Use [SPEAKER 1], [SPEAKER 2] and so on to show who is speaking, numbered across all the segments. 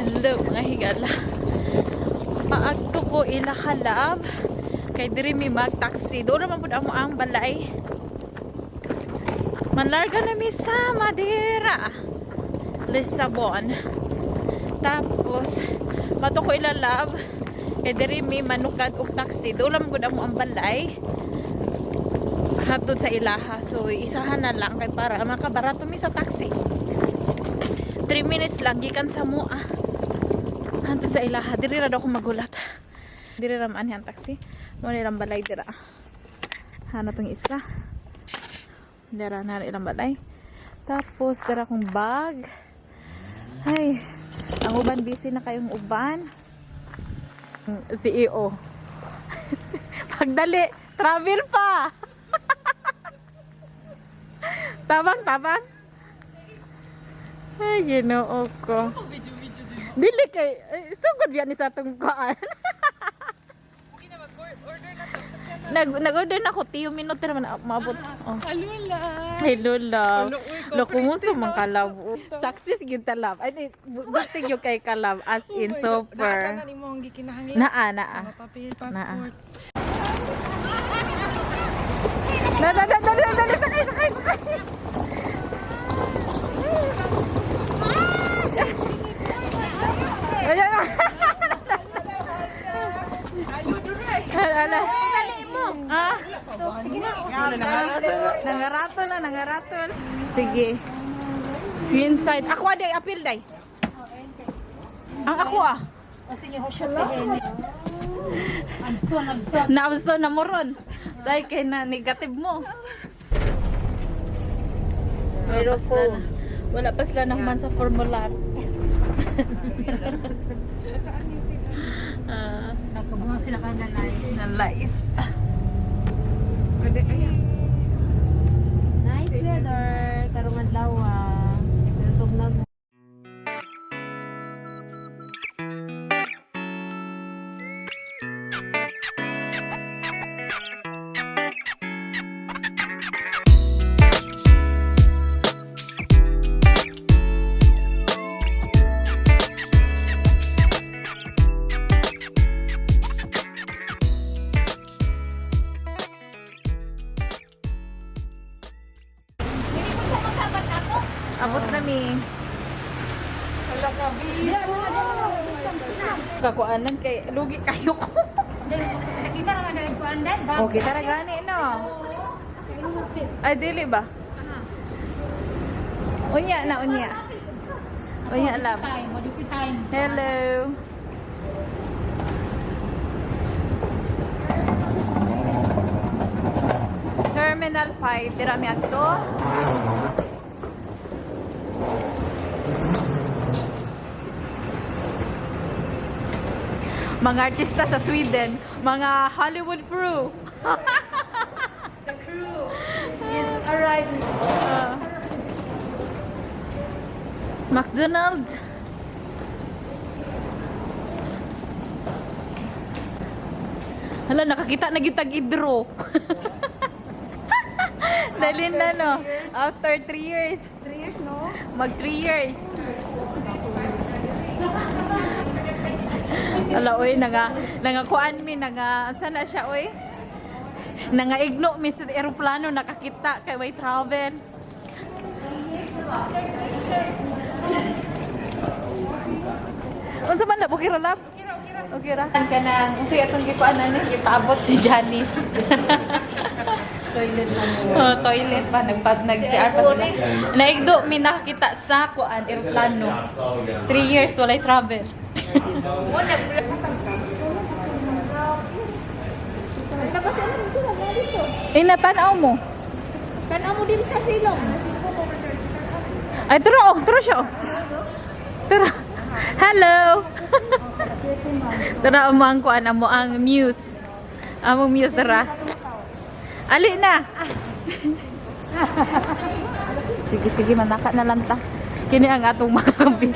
[SPEAKER 1] Hello mga higala. Paagto ko ila kalab. Kay diri mi mag-taxi. Doon naman pud amo ang balay. Manlarga na mi sa Madeira, Lisabon. Tapos mato ko ila lab. Kay diri mi manukad og taxi. Doon naman pud amo ang balay. Hatod sa ilaha. So isahan na lang kay para makabarato mi sa taxi. 3 minutes lang gikan sa mua. Hanto sa ilaha, diri ra daw ko magulat. Diri ra man ang taxi. Mo nilang balay dira. Hana tong isa. Dira na ilang balay. Tapos dira kong bag. Ay, ang uban busy na kayong uban. CEO. Pagdali, travel pa. Tabang. Ay, ginoo ko. Dili kay, sugod yan sa itong kuhaan. Nag-order na ako, 10 minuto naman maabot.
[SPEAKER 2] Alula.
[SPEAKER 1] Hey, Lola. Lokumuso mang kalab. Success yun talab. Ay, gusto yung kay kalab. As in, super.
[SPEAKER 2] Nakaka na ni mo ang gikinahanglan.
[SPEAKER 1] Naa.
[SPEAKER 2] Papel, passport.
[SPEAKER 1] Dali, sakay. Ayan na. Ala. Dali mo. Sige na. Nangaratol. Sige. Inside. Ako aday, apil day. Ang ako
[SPEAKER 2] Sige, hosyot din.
[SPEAKER 1] Naabsto na mo ron. Dahil kay na negative mo. Wala pa sila naman sa formular.
[SPEAKER 2] Nakabuhang sila ka na
[SPEAKER 1] Nice.
[SPEAKER 2] Nice weather. Tarungan lawa. Tutog na mo.
[SPEAKER 1] Abot na mi. Kakuanan kay lugi kayo ko.
[SPEAKER 2] Nakita naman na nagkuandan ba?
[SPEAKER 1] O kita ra gani no. Ay dili ba? Unya alam.
[SPEAKER 2] Modify time.
[SPEAKER 1] Hello. Terminal 5 dira mi adto. Mga artista sa Sweden, mga Hollywood crew.
[SPEAKER 2] The crew is arriving.
[SPEAKER 1] McDonald's. Hala, nakakita na gyud tag idro. Dali na no. After 3 years.
[SPEAKER 2] 3 years, no?
[SPEAKER 1] Mag 3 years. Ala oy, nangakuan mi, sana siya oy. Nangaigno mi sa eroplano, nakakita kay way travel. Unsa man na bukira lab? Okay ra. Ang kanang unsa atong gikuan na ipaabot si Janice.
[SPEAKER 2] Toilet lang.
[SPEAKER 1] Oh, toilet pa nag-CR pa sila. Naigdo mi nakakita sa kuan eroplano. 3 years walay travel. Natanaw mo.
[SPEAKER 2] Tanaw mo din sa silong.
[SPEAKER 1] Ay, turo siya. Turo. Hello. Tara mo ang kuan mo ang muse. Among muse tara. Ali na. Sige, manaka na lang ta. Kini ang atong mga kambi.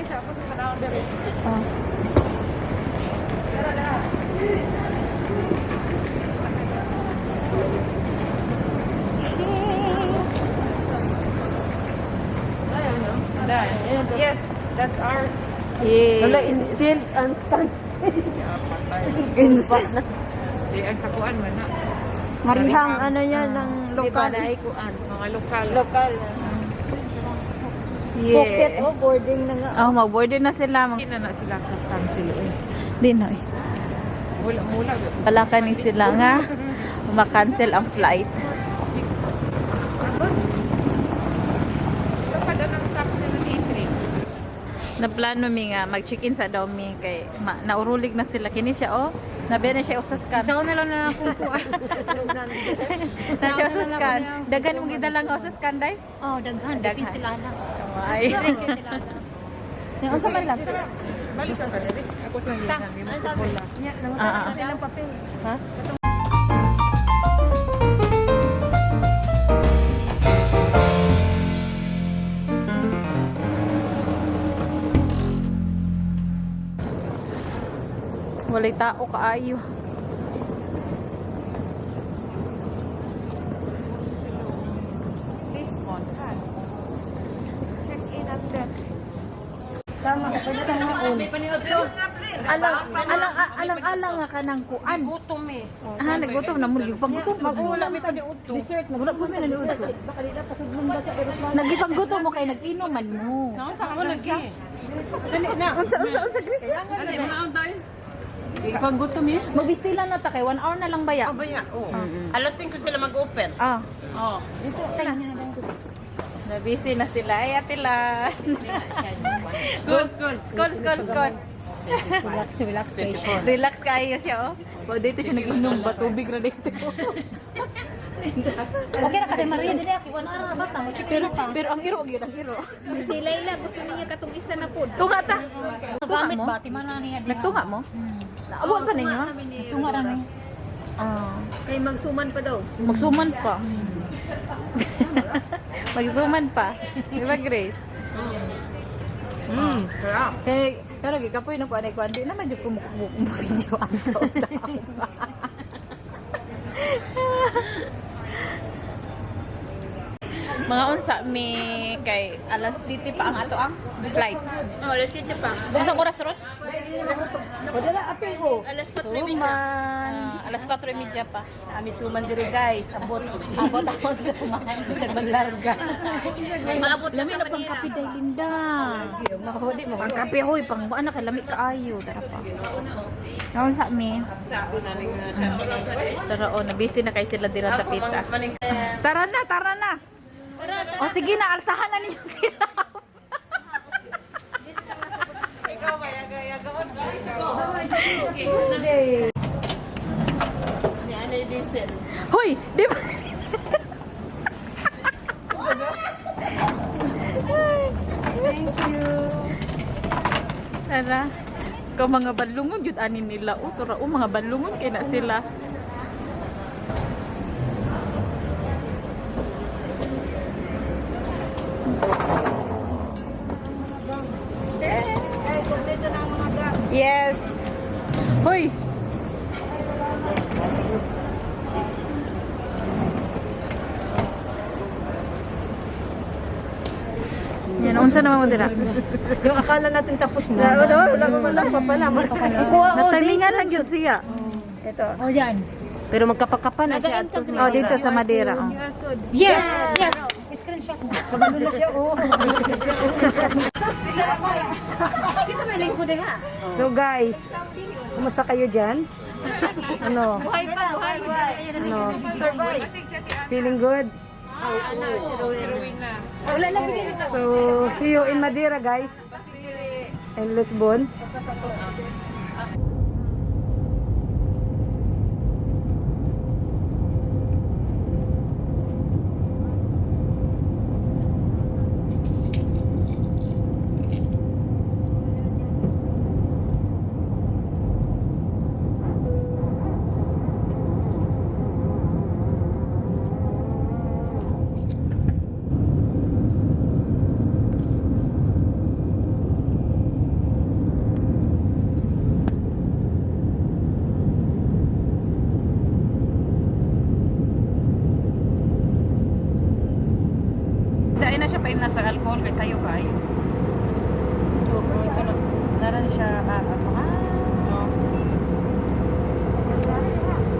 [SPEAKER 2] Yes, that's ours. Wala
[SPEAKER 1] Yes.
[SPEAKER 2] instant, instant.
[SPEAKER 3] Instant. Di ang sakuan man na.
[SPEAKER 4] Marihang ano yan ng
[SPEAKER 2] Lokal.
[SPEAKER 4] lokal.
[SPEAKER 2] Di ba na kuan?
[SPEAKER 3] Mga lokal.
[SPEAKER 2] Lokal.
[SPEAKER 4] Pocket
[SPEAKER 1] Yes.
[SPEAKER 4] o boarding na nga.
[SPEAKER 1] Oh, mag-boarded na sila.
[SPEAKER 3] Hindi na sila cancel eh.
[SPEAKER 1] Di na eh.
[SPEAKER 3] Mula.
[SPEAKER 1] Wala ka ni sila nga. Ma-cancel ang flight.
[SPEAKER 3] Kapag ng taxi ng entry.
[SPEAKER 1] Naplano mi nga mag-check-in sa daw mi kay naurulig na sila kini siya oh. Nabi na siya sa scan.
[SPEAKER 4] Isaw na lang na kukuha.
[SPEAKER 1] Na siya sa scan. Dagan mo gidala nga sa scan day?
[SPEAKER 4] Oh, daghan.
[SPEAKER 1] Daghan.
[SPEAKER 4] Daghan sila na.
[SPEAKER 1] Ay. Yung unsa man lang?
[SPEAKER 3] Balik ka dali. Ako sa hindi na. Hindi mo pula.
[SPEAKER 4] Silang papel.
[SPEAKER 1] Ha? Walay tao kaayo.
[SPEAKER 3] Please contact. Check in at that.
[SPEAKER 4] Tama, pwede kang maun.
[SPEAKER 1] Alang nga kanang kuan.
[SPEAKER 2] Gutom eh.
[SPEAKER 1] Ah, nagutom na mo yung paggutom.
[SPEAKER 4] Mag-uula mi pa ni Udto. Dessert,
[SPEAKER 1] Wala pa may nanood ko.
[SPEAKER 4] Baka di na pasugmon ba sa aeroplano.
[SPEAKER 1] Nagipaggutom mo kay nag-inuman mo.
[SPEAKER 3] Saan ka lagi?
[SPEAKER 1] Unsa Chris?
[SPEAKER 2] Ikaw gutom eh?
[SPEAKER 1] Magbistilan na ta kay 1 hour na lang baya.
[SPEAKER 3] Baya, oh. Alas 5 sila mag-open.
[SPEAKER 1] Ah,
[SPEAKER 2] Oo.
[SPEAKER 1] nabisi na sila. Ay, atila.
[SPEAKER 2] School, school.
[SPEAKER 1] Skol.
[SPEAKER 4] Relax.
[SPEAKER 1] Relax kayo siya, oh. Pag dito siya nag-inom ba? Tubig na dito.
[SPEAKER 4] Okay na kay Maria dili ako wan na bata mo si
[SPEAKER 1] Pero ang iro, yun ang iro.
[SPEAKER 4] Si Layla gusto niya katong isa na pod.
[SPEAKER 1] Tunga ta.
[SPEAKER 4] Gamit
[SPEAKER 1] mo?
[SPEAKER 4] ba ti man niya.
[SPEAKER 1] Nagtunga mo? Naawag pa ninyo, ha?
[SPEAKER 4] Tunga ra ni.
[SPEAKER 1] Ah.
[SPEAKER 4] Kay magsuman pa daw.
[SPEAKER 1] Magsuman pa. Magsuman pa. Di ba, Grace?
[SPEAKER 3] Sarap.
[SPEAKER 1] Kaya, pero gikapoy na ko anay ko, hindi naman yung video ang tao. Mga unsa mi kay alas 7 pa ang ato ang flight.
[SPEAKER 4] Oh, let's get pa.
[SPEAKER 1] Unsa oras ron?
[SPEAKER 4] Wala na apil ko.
[SPEAKER 1] Alas 4:30.
[SPEAKER 4] Suman.
[SPEAKER 1] Alas 4:30 pa.
[SPEAKER 4] Nami suman diri guys. Abot ako sa suman. Bisag maglarga. Maabot
[SPEAKER 1] Lami na pang kape day Linda.
[SPEAKER 4] Mahodi mo.
[SPEAKER 1] Pang kape hoy, pang ano kay lami kaayo dara pa. Naon sa mi? Tara oh, na-busy na kay sila dira sa pita. Tara na. O sige na, alsahan na ninyo sila.
[SPEAKER 3] Ikaw gaya gaon. Yan ay diesel.
[SPEAKER 1] Hoy, di ba?
[SPEAKER 4] Thank you.
[SPEAKER 1] Tara. Ikaw mga balungon, yun anin nila. O, tura, mga balungon kaya na sila.
[SPEAKER 4] Ay, kompleto na ang mga bag.
[SPEAKER 1] Yes. Hoy. Yan, unsa naman mo dira?
[SPEAKER 4] Yung akala natin tapos na. Wala pa pala.
[SPEAKER 1] Natalingan lang yun siya.
[SPEAKER 4] Ito. Oh, yan.
[SPEAKER 2] Pero magkapakapan na siya.
[SPEAKER 1] Oh, dito sa Madeira. Oh.
[SPEAKER 4] Yes! Yes! Screenshot mo. Kabalo na siya. Oo.
[SPEAKER 2] So guys, kumusta kayo dyan? Ano?
[SPEAKER 4] Buhay pa.
[SPEAKER 2] Ano? Feeling good?
[SPEAKER 4] Wala na bigyan.
[SPEAKER 2] So, see you in Madeira guys. And Lisbon.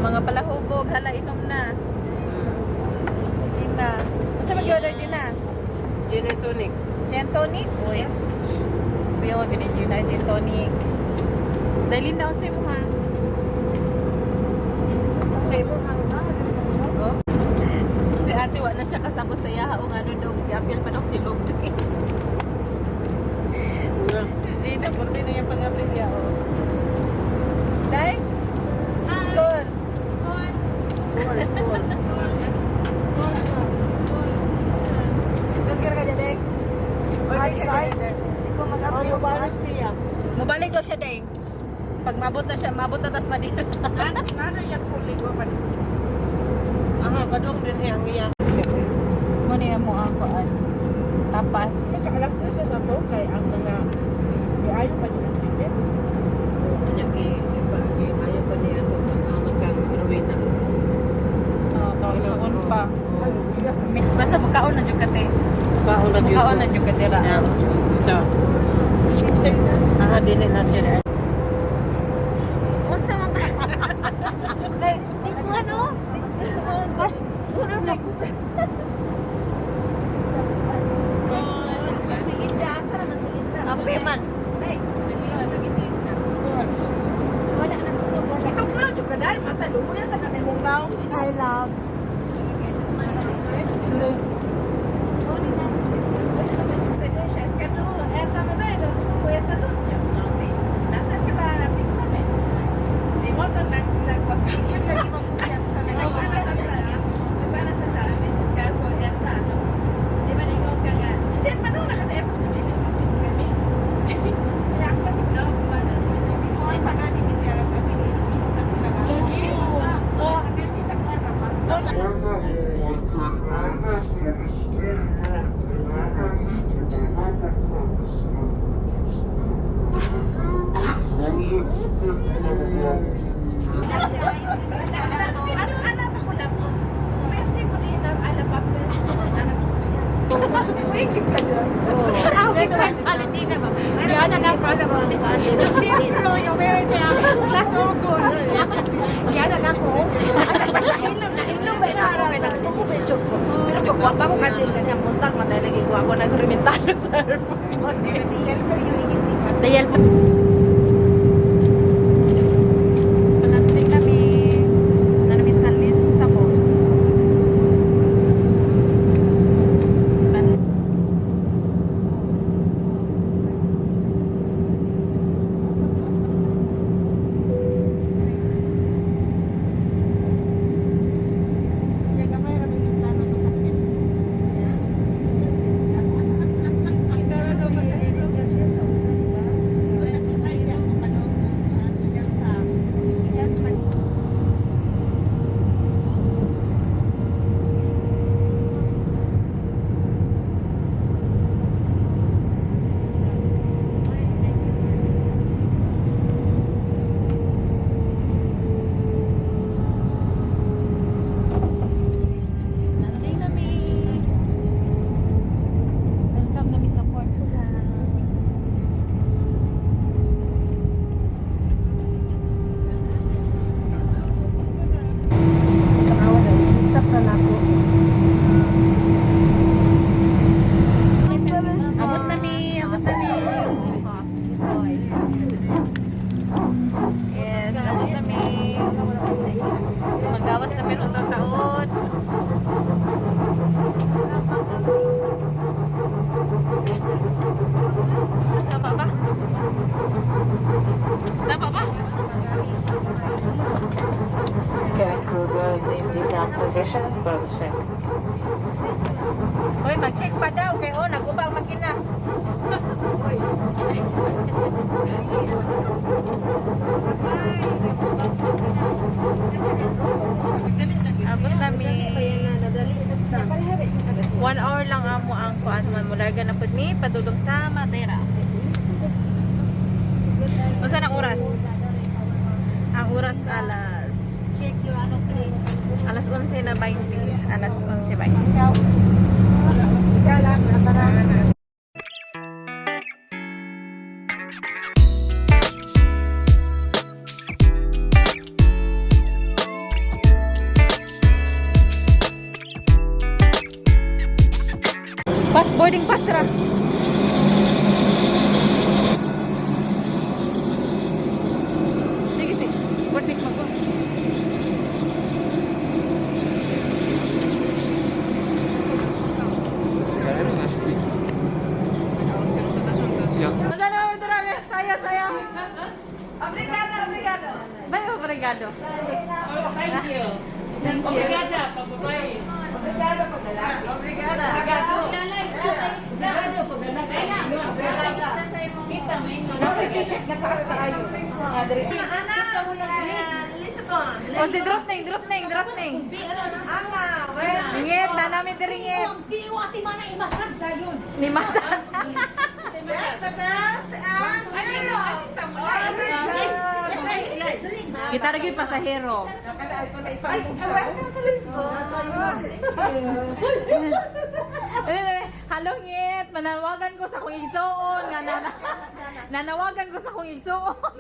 [SPEAKER 1] Mga palahubog, hala inom na. Ina. Ano sa mag-order din na?
[SPEAKER 3] Gin and tonic.
[SPEAKER 1] Gin tonic? Oh, yes. Kuya ko ganun Gina, gin tonic. Dalhin down sa imo ha.
[SPEAKER 3] Sa imo ang
[SPEAKER 1] Oh. Si ate, wala na siya kasabot sa iya. O ano daw, i-appeal pa daw si Log. Gina, purti na yung pang-appeal niya. Oh. Day? School. Doon ka dyan, Day.
[SPEAKER 3] Ikaw mag-upload ba siya?
[SPEAKER 1] Mubalik daw siya, Day. Pag mabot na siya, mabot na tas madina.
[SPEAKER 3] Nana yung tuloy ko pa. Aha, padong din ang iya.
[SPEAKER 1] Muna mo ang kuan. Tapas.
[SPEAKER 3] Alam ko sa to kay ang mga ayaw pa niya ng ticket. Kanya ayaw pa niya ito ang magkakaroon na.
[SPEAKER 1] Oh, sorry, suon pa. Basta mukhaon na dyan kate. Mukhaon na dyan kate ra.
[SPEAKER 3] So, dili na sila.
[SPEAKER 4] Unsa man ka? Like, ikaw ano? Puro na ko. Masigita, asa na masigita? Kape man. Ay, wala na ko.
[SPEAKER 3] Itok na, juga dahil matalo mo yan sa kanimong daw.
[SPEAKER 4] I love.
[SPEAKER 3] Pwede siya, eskado, eta na ba, kuweta nun siya. Natas ka ba na fixa me? Di mo ito nagpapagyan. Nagpana sa tao, Mrs. Garpo, eta, no? Di ba ningo ka nga, diyan pa nung nakasa effort ko din yung mapito kami. Kaya ako pa din na ako pa na. Anak ako na po. Pwede mo din ang alapapel. Anak ko siya. Thank you ka dyan.
[SPEAKER 4] Ang request pala, Gina ba? Kaya na lang ko na ba si Pali? Siyempre, yung meron niya, class of good. Kaya na lang ko.
[SPEAKER 3] Inom ba ina ako kay nagtuko ba yung ko. Pero pagkuha pa ko kasi kanya muntang matay lagi ko ako nagrimentado sa airport.
[SPEAKER 1] Dayal pa. Nandun kami. Nanamis sa list ako. Nandun kami. Welcome kami sa Portugal.
[SPEAKER 2] Stop na ako.
[SPEAKER 1] Abot nami, abot nami. Yes, abot nami. Magawas na meron taon. Sapa pa? Sapa pa? Hoy, mag-check pa daw kay nag-uba ang makina. Abot kami. 1 hour lang amo ang kuan man mularga na pud mi padulong sa Madeira. Unsa na oras? Ang oras alas
[SPEAKER 4] Check your ano, please.
[SPEAKER 1] alas 11 na 20. Alas 11:20.
[SPEAKER 3] Ikaw lang, para
[SPEAKER 1] Boarding pass ra. Sige, sige. Boarding mo ko. Saya, saya.
[SPEAKER 3] Obrigada, obrigada.
[SPEAKER 1] Bye, obrigado.
[SPEAKER 4] Thank you.
[SPEAKER 1] Thank you.
[SPEAKER 4] Obrigada, pababae.
[SPEAKER 3] Obrigada po lalaki. Obrigada. Lisbon.
[SPEAKER 1] Oh, si Drop-ning.
[SPEAKER 3] Ana, well,
[SPEAKER 1] Ngit, na namin diri ngit.
[SPEAKER 4] Sino ati mana imasad dayon?
[SPEAKER 1] Ni Masan.
[SPEAKER 3] that's the best. And
[SPEAKER 1] Kita lagi pasahero.
[SPEAKER 3] Ay, welcome to Lisbon.
[SPEAKER 1] Halo ngit, manawagan ko sa kong igsoon nga nanawagan ko sa kong igsoon.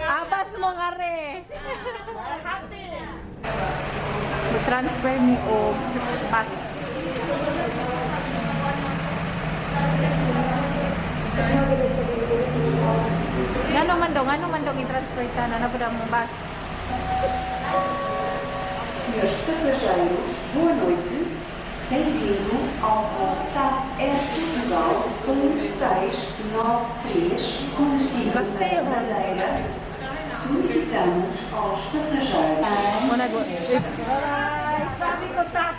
[SPEAKER 1] Abas mo nga re. Transfer ni og pass. Ngano man dong i-transfer ta na napud ang bus.
[SPEAKER 5] Senhores passageiros, boa noite. Bem-vindo ao voo TAP Air Portugal 1693 com destino a Madeira. Solicitamos aos passageiros.
[SPEAKER 1] Muna go.
[SPEAKER 4] Sabi ko tak.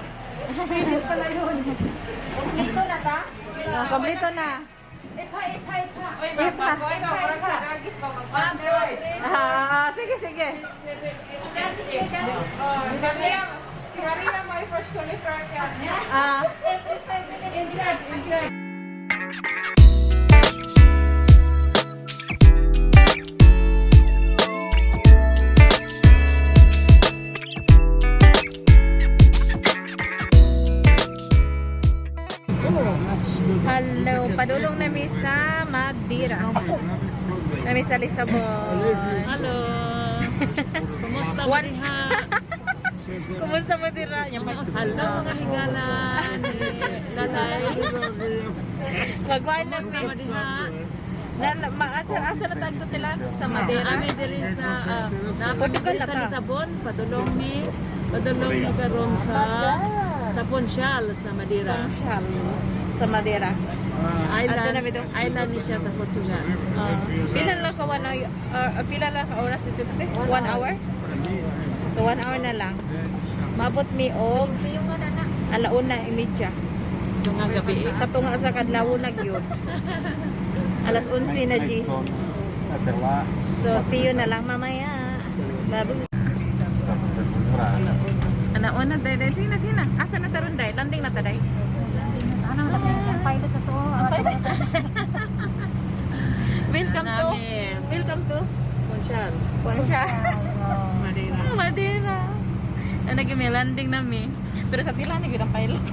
[SPEAKER 4] Serious pala yun. Kompleto na ta?
[SPEAKER 1] Kompleto na.
[SPEAKER 4] Epa.
[SPEAKER 1] Sige, sige.
[SPEAKER 4] Maria, my first qualifier.
[SPEAKER 1] Ah,
[SPEAKER 4] In charge.
[SPEAKER 1] hello, padulong nami sa Madeira. Nami sa Lisbon.
[SPEAKER 4] Hello. Kumusta mo
[SPEAKER 1] One-
[SPEAKER 4] diha?
[SPEAKER 1] Kumusta Madeira?
[SPEAKER 4] Hello mga higalan. Lalay.
[SPEAKER 1] Magwan na
[SPEAKER 4] Kumusta mo diha?
[SPEAKER 1] Asa na tagto tila sa Madeira?
[SPEAKER 4] Ami diri sa
[SPEAKER 1] Portugal
[SPEAKER 4] sa
[SPEAKER 1] na ka.
[SPEAKER 4] Lisbon, padulong ni karon sa Ponchal sa Madeira.
[SPEAKER 1] Sa Madeira. Ato na
[SPEAKER 4] Island,
[SPEAKER 1] bito.
[SPEAKER 4] island ni siya sa Portugal.
[SPEAKER 1] Pila lang ka pila lang ka oras dito? 1 hour? So 1 hour na lang. Mabot mi og alauna imidya.
[SPEAKER 4] Tunga gabi.
[SPEAKER 1] Sa tunga sa kadlaw na gyud. Alas 11 na Gis. So see you na lang mamaya. Babu. Una day. Sina. Asa na taron day? Landing na ta day.
[SPEAKER 4] Ano lang pilot na to?
[SPEAKER 1] Welcome to
[SPEAKER 4] Ponchal.
[SPEAKER 1] Poncha.
[SPEAKER 4] Madeira.
[SPEAKER 1] Madeira. Naging landing nami. Pero sa tila ni gyud ang pilot.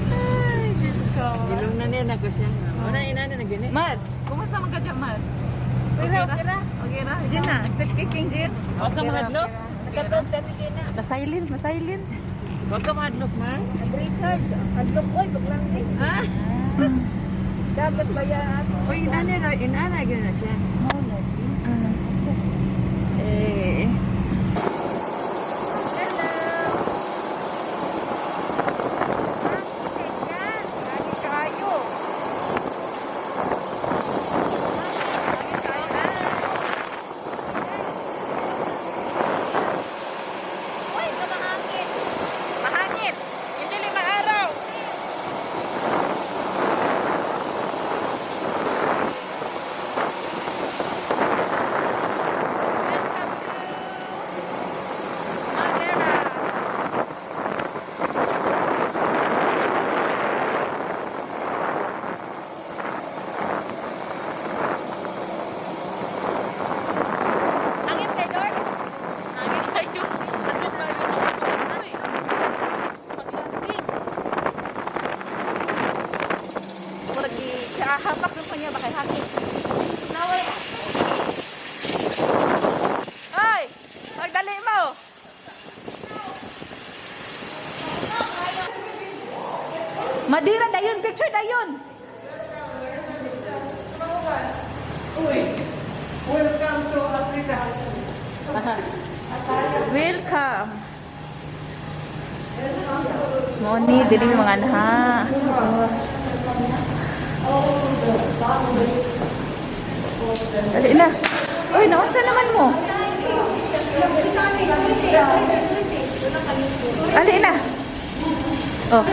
[SPEAKER 1] Ay, Diyos ko.
[SPEAKER 4] Ilong na niya nako siya. Una ina na gini.
[SPEAKER 1] Mad, kumusta man ka dyan, Mad? Okay ra. Diyan na, self-kicking din.
[SPEAKER 4] Huwag ka mahadlok.
[SPEAKER 1] Nagkatog sa tikin na. Na-silence.
[SPEAKER 4] Huwag ka mahadlok, Mar.
[SPEAKER 1] Nag-recharge. Hadlok ko, buklang din.
[SPEAKER 4] Ha?
[SPEAKER 1] Dapat bayaan.
[SPEAKER 4] Uy, inana gini na siya.
[SPEAKER 1] Eh. Mahangin. Hindi 5 araw. Angin kay George? Angin kayo. Angin kayo. Ay. Paglanding. Murag hapak yung kanya bakay hangin. Naway. Ay! Magdali mo! Madira dayon, picture dayon.
[SPEAKER 3] Welcome to Africa.
[SPEAKER 1] Welcome. Moni, dili mga anha. Dali na. Uy, naunsa naman mo? Dali na. Oh.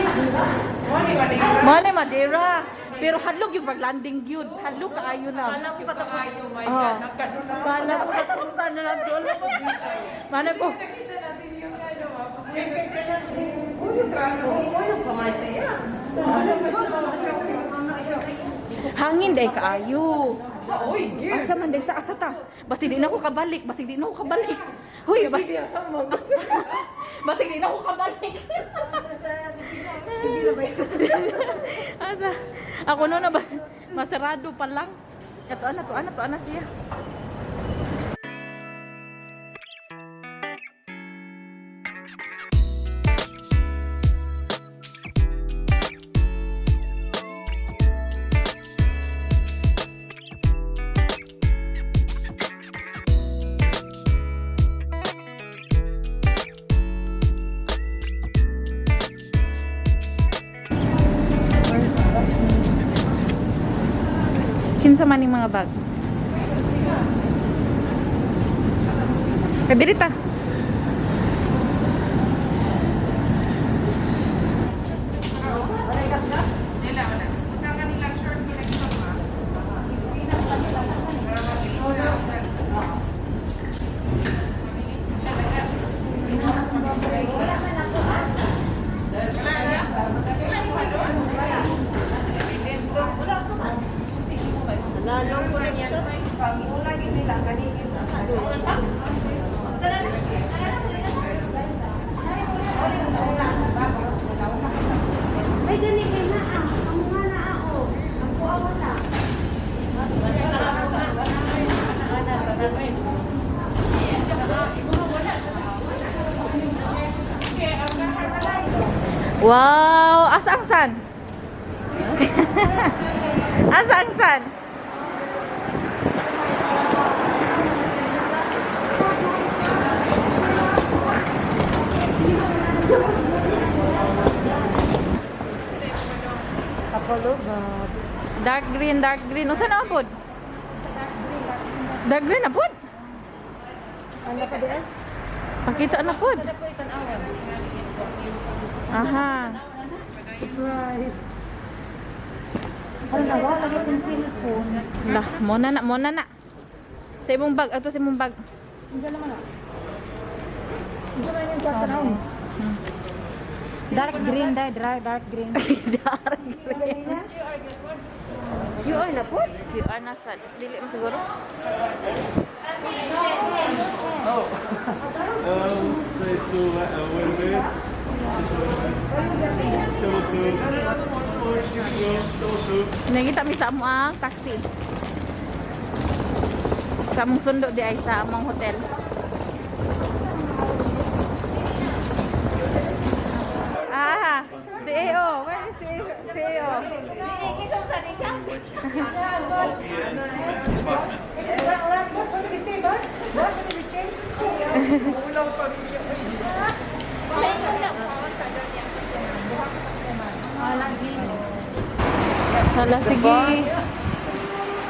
[SPEAKER 1] Mani Madeira. Pero hadlok yung pag-landing yun. Hadlok kaayo na.
[SPEAKER 3] Alam ko katapusan mo, my
[SPEAKER 1] Oh.
[SPEAKER 3] God. Kala ko katapusan na lang doon.
[SPEAKER 1] Mana ko?
[SPEAKER 3] Nakita natin yung ano, uyog pa man siya.
[SPEAKER 1] Hangin day kaayo. Asa man day ta, asa ta? Basig di na ako kabalik, basig di na ako kabalik. Huy, basig di na ako kabalik. Asa? Ako no na ba? Masarado pa lang. Ito ana siya. Kinsa man yung mga bag? Kadiri ta. Wow, asa ang san? Asa ang san? Dark green, dark green. Usa na pod? Dark green na pod?
[SPEAKER 2] Ano pa diyan?
[SPEAKER 1] Pakita na pod. Aha.
[SPEAKER 2] Surprise. Ano na ba? Lagi kong cellphone.
[SPEAKER 1] Lah, mona na. Sa imong bag, ato sa imong bag.
[SPEAKER 2] Hindi naman na. Hindi naman yung tatanaw. Dark green dai, dark green.
[SPEAKER 1] Dark green.
[SPEAKER 2] You are na po?
[SPEAKER 1] You are not sad. Dili mo siguro?
[SPEAKER 6] Say to wait a minute.
[SPEAKER 1] Nakita mi sa among taxi. Sa among sundo di ay sa among hotel. Ah, CEO. Where is CEO? Hala, sige.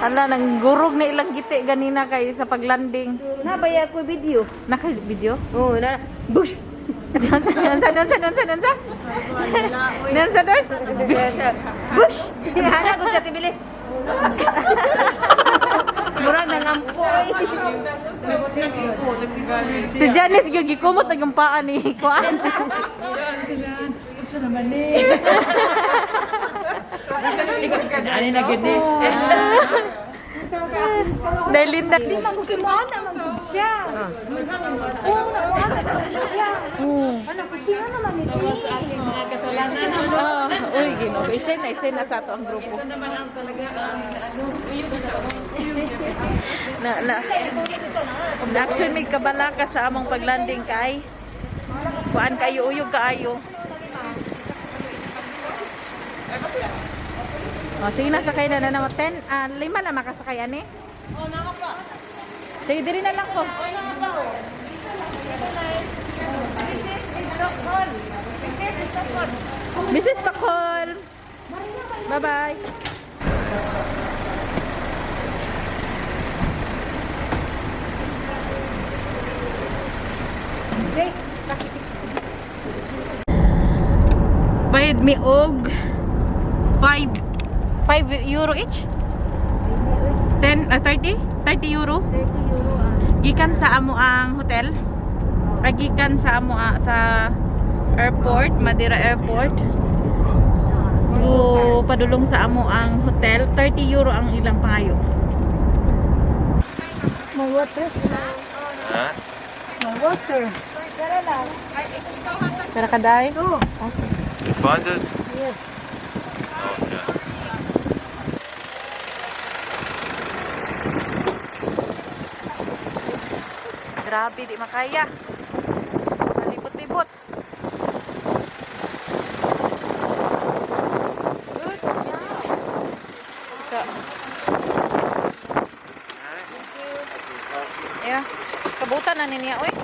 [SPEAKER 1] Hala, nanggurog na ilang giti ganina kay sa paglanding.
[SPEAKER 2] Nabaya ko video.
[SPEAKER 1] Naka-video?
[SPEAKER 2] Oh, na. Bush.
[SPEAKER 1] Nansa?
[SPEAKER 2] Bush. Ana ko sa tibili. Murag nangampoy.
[SPEAKER 1] Si Janice yung gikumot ng paa ni Kuan.
[SPEAKER 3] Gusto naman eh. Ano na gani?
[SPEAKER 1] Dahil Linda.
[SPEAKER 2] Di man gusto mo ana man gud siya. Oo, na mo ana siya. Ana ko tingnan naman ni
[SPEAKER 1] Uy, Gino. Isay na sa ato ang grupo. Actually, may kabala ka sa among paglanding kay. Kuan kayo, uyog kaayo. O, sige na, sakay na naman. 10, 5 na makasakay, ani?
[SPEAKER 4] Oh, naka pa.
[SPEAKER 1] Sige, diri na lang ko.
[SPEAKER 4] Oh, naka pa, oh. This is Stockholm. This is Stockholm.
[SPEAKER 1] Mrs. Stockholm. Bye-bye.
[SPEAKER 2] Guys,
[SPEAKER 1] Bayad mi og 5 euro each? 10, 30? 30 euro?
[SPEAKER 2] 30 euro ah.
[SPEAKER 1] Gikan sa amo ang hotel. Gikan sa amo sa airport, Madeira Airport. So, padulong sa amo ang hotel. 30 euro ang ilang pangayo.
[SPEAKER 2] My water.
[SPEAKER 6] Huh?
[SPEAKER 2] My water.
[SPEAKER 1] Para kaday?
[SPEAKER 2] Oh,
[SPEAKER 6] You find it?
[SPEAKER 2] yes.
[SPEAKER 6] Okay.
[SPEAKER 1] Grabe, di makaya. Malibot-libot. Good job. Ayan. Kabutan na niya, oy.